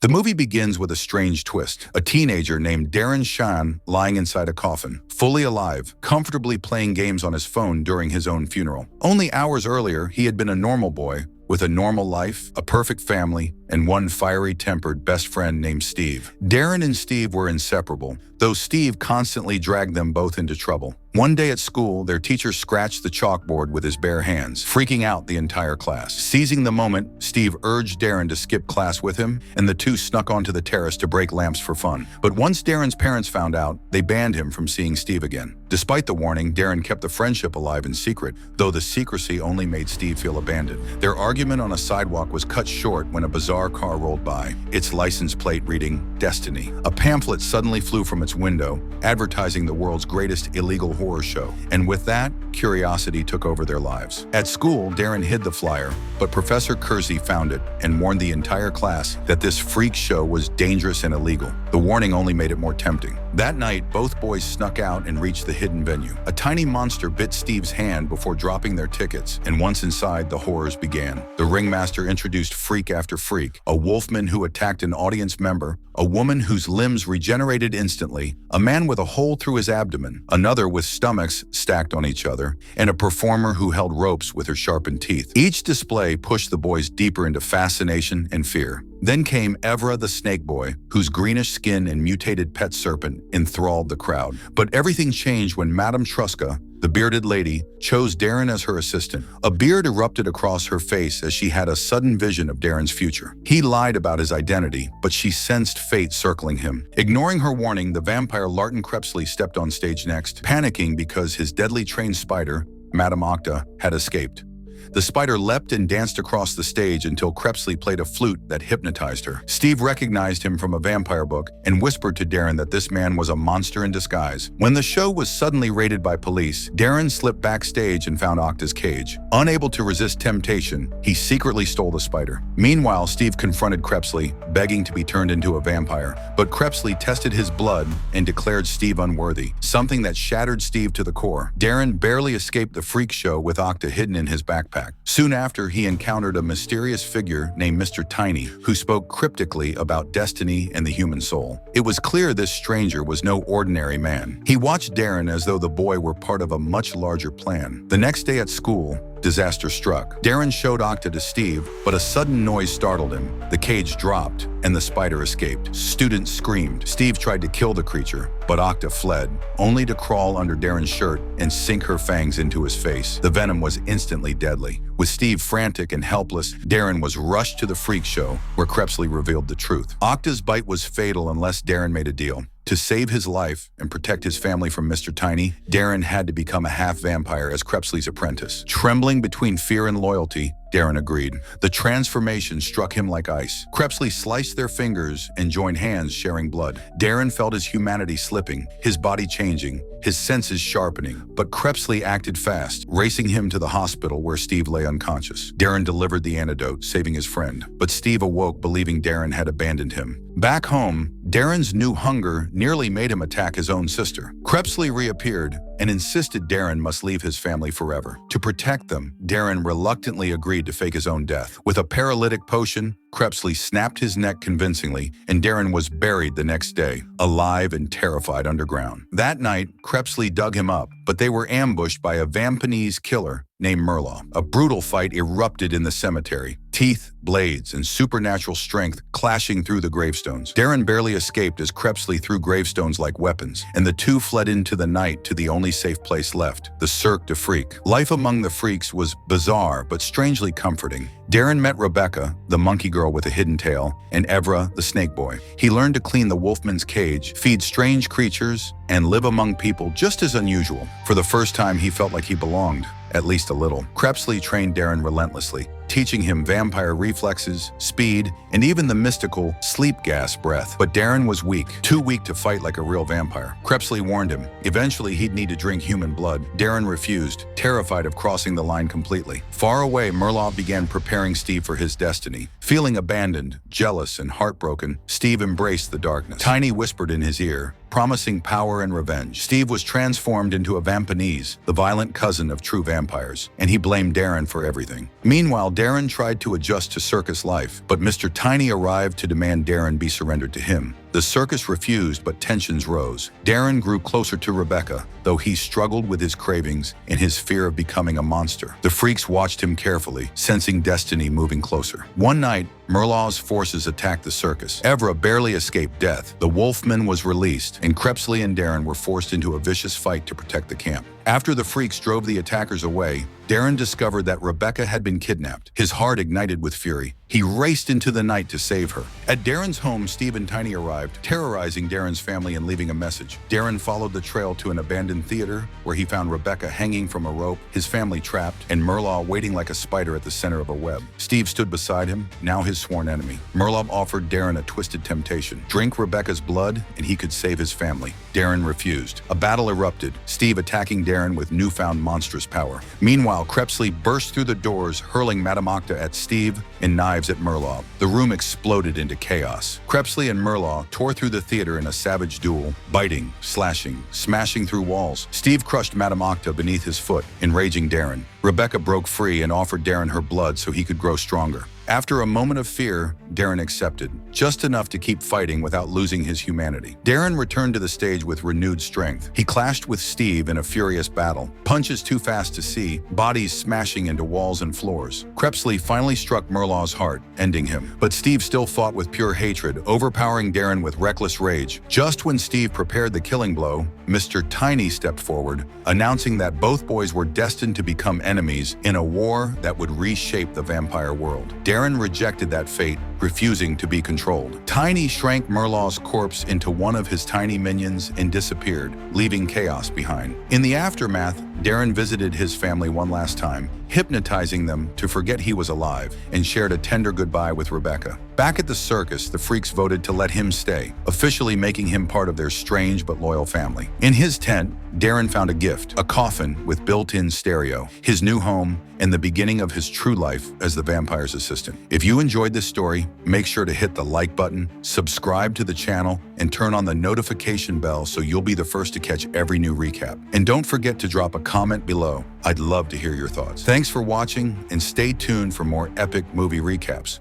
The movie begins with a strange twist. A teenager named Darren Shan lying inside a coffin, fully alive, comfortably playing games on his phone during his own funeral. Only hours earlier, he had been a normal boy, with a normal life, a perfect family, and one fiery-tempered best friend named Steve. Darren and Steve were inseparable, though Steve constantly dragged them both into trouble. One day at school, their teacher scratched the chalkboard with his bare hands, freaking out the entire class. Seizing the moment, Steve urged Darren to skip class with him, and the two snuck onto the terrace to break lamps for fun. But once Darren's parents found out, they banned him from seeing Steve again. Despite the warning, Darren kept the friendship alive in secret, though the secrecy only made Steve feel abandoned. Their argument on a sidewalk was cut short when a bizarre car rolled by, its license plate reading, Destiny. A pamphlet suddenly flew from its window, advertising the world's greatest illegal horror show. And with that, curiosity took over their lives. At school, Darren hid the flyer, but Professor Kersey found it and warned the entire class that this freak show was dangerous and illegal. The warning only made it more tempting. That night, both boys snuck out and reached the hidden venue. A tiny monster bit Steve's hand before dropping their tickets, and once inside, the horrors began. The ringmaster introduced freak after freak, a wolfman who attacked an audience member, a woman whose limbs regenerated instantly, a man with a hole through his abdomen, another with stomachs stacked on each other, and a performer who held ropes with her sharpened teeth. Each display pushed the boys deeper into fascination and fear. Then came Evra the Snake Boy, whose greenish skin and mutated pet serpent enthralled the crowd. But everything changed when Madame Truska, the bearded lady, chose Darren as her assistant. A beard erupted across her face as she had a sudden vision of Darren's future. He lied about his identity, but she sensed fate circling him. Ignoring her warning, the vampire Larton Crepsley stepped on stage next, panicking because his deadly trained spider, Madame Octa, had escaped. The spider leapt and danced across the stage until Crepsley played a flute that hypnotized her. Steve recognized him from a vampire book and whispered to Darren that this man was a monster in disguise. When the show was suddenly raided by police, Darren slipped backstage and found Octa's cage. Unable to resist temptation, he secretly stole the spider. Meanwhile, Steve confronted Crepsley, begging to be turned into a vampire. But Crepsley tested his blood and declared Steve unworthy, something that shattered Steve to the core. Darren barely escaped the freak show with Octa hidden in his backpack. Soon after, he encountered a mysterious figure named Mr. Tiny, who spoke cryptically about destiny and the human soul. It was clear this stranger was no ordinary man. He watched Darren as though the boy were part of a much larger plan. The next day at school, disaster struck. Darren showed Octa to Steve, but a sudden noise startled him. The cage dropped, and the spider escaped. Students screamed. Steve tried to kill the creature, but Octa fled, only to crawl under Darren's shirt and sink her fangs into his face. The venom was instantly deadly. With Steve frantic and helpless, Darren was rushed to the freak show, where Crepsley revealed the truth. Octa's bite was fatal unless Darren made a deal. To save his life and protect his family from Mr. Tiny, Darren had to become a half-vampire as Crepsley's apprentice. Trembling between fear and loyalty, Darren agreed. The transformation struck him like ice. Crepsley sliced their fingers and joined hands, sharing blood. Darren felt his humanity slipping, his body changing, his senses sharpening. But Crepsley acted fast, racing him to the hospital where Steve lay unconscious. Darren delivered the antidote, saving his friend. But Steve awoke, believing Darren had abandoned him. Back home, Darren's new hunger nearly made him attack his own sister. Crepsley reappeared and insisted Darren must leave his family forever. To protect them, Darren reluctantly agreed to fake his own death. With a paralytic potion, Crepsley snapped his neck convincingly, and Darren was buried the next day, alive and terrified underground. That night, Crepsley dug him up, but they were ambushed by a Vampinese killer named Murlaugh. A brutal fight erupted in the cemetery, teeth, blades, and supernatural strength clashing through the gravestones. Darren barely escaped as Crepsley threw gravestones like weapons, and the two fled into the night to the only safe place left, the Cirque du Freak. Life among the freaks was bizarre but strangely comforting. Darren met Rebecca, the monkey girl with a hidden tail, and Evra, the snake boy. He learned to clean the wolfman's cage, feed strange creatures, and live among people just as unusual. For the first time, he felt like he belonged, at least a little. Crepsley trained Darren relentlessly, teaching him vampire reflexes, speed, and even the mystical sleep gas breath. But Darren was weak, too weak to fight like a real vampire. Crepsley warned him. Eventually, he'd need to drink human blood. Darren refused, terrified of crossing the line completely. Far away, Murlaugh began preparing Steve for his destiny. Feeling abandoned, jealous, and heartbroken, Steve embraced the darkness. Tiny whispered in his ear, promising power and revenge. Steve was transformed into a vampinese, the violent cousin of true vampires, and he blamed Darren for everything. Meanwhile, Darren tried to adjust to circus life, but Mr. Tiny arrived to demand Darren be surrendered to him. The circus refused, but tensions rose. Darren grew closer to Rebecca, though he struggled with his cravings and his fear of becoming a monster. The freaks watched him carefully, sensing destiny moving closer. One night, Merlaw's forces attacked the circus. Evra barely escaped death. The Wolfman was released, and Crepsley and Darren were forced into a vicious fight to protect the camp. After the freaks drove the attackers away, Darren discovered that Rebecca had been kidnapped. His heart ignited with fury. He raced into the night to save her. At Darren's home, Steve and Tiny arrived, terrorizing Darren's family and leaving a message. Darren followed the trail to an abandoned theater, where he found Rebecca hanging from a rope, his family trapped, and Merlaw waiting like a spider at the center of a web. Steve stood beside him, now his sworn enemy. Merlaw offered Darren a twisted temptation. Drink Rebecca's blood, and he could save his family. Darren refused. A battle erupted, Steve attacking Darren with newfound monstrous power. Meanwhile, Crepsley burst through the doors, hurling Madame Octa at Steve and knives at Merlaw. The room exploded into chaos. Crepsley and Merlaw tore through the theater in a savage duel, biting, slashing, smashing through walls. Steve crushed Madame Octa beneath his foot, enraging Darren. Rebecca broke free and offered Darren her blood so he could grow stronger. After a moment of fear, Darren accepted, just enough to keep fighting without losing his humanity. Darren returned to the stage with renewed strength. He clashed with Steve in a furious battle, punches too fast to see, bodies smashing into walls and floors. Crepsley finally struck Merlaw's heart, ending him. But Steve still fought with pure hatred, overpowering Darren with reckless rage. Just when Steve prepared the killing blow, Mr. Tiny stepped forward, announcing that both boys were destined to become enemies in a war that would reshape the vampire world. Darren rejected that fate, refusing to be controlled. Tiny shrank Merlaw's corpse into one of his tiny minions and disappeared, leaving chaos behind. In the aftermath, Darren visited his family one last time, hypnotizing them to forget he was alive, and shared a tender goodbye with Rebecca. Back at the circus, the freaks voted to let him stay, officially making him part of their strange but loyal family. In his tent, Darren found a gift, a coffin with built-in stereo, his new home, and the beginning of his true life as the vampire's assistant. If you enjoyed this story, make sure to hit the like button, subscribe to the channel, and turn on the notification bell so you'll be the first to catch every new recap. And don't forget to drop a comment below. I'd love to hear your thoughts. Thanks for watching, and stay tuned for more epic movie recaps.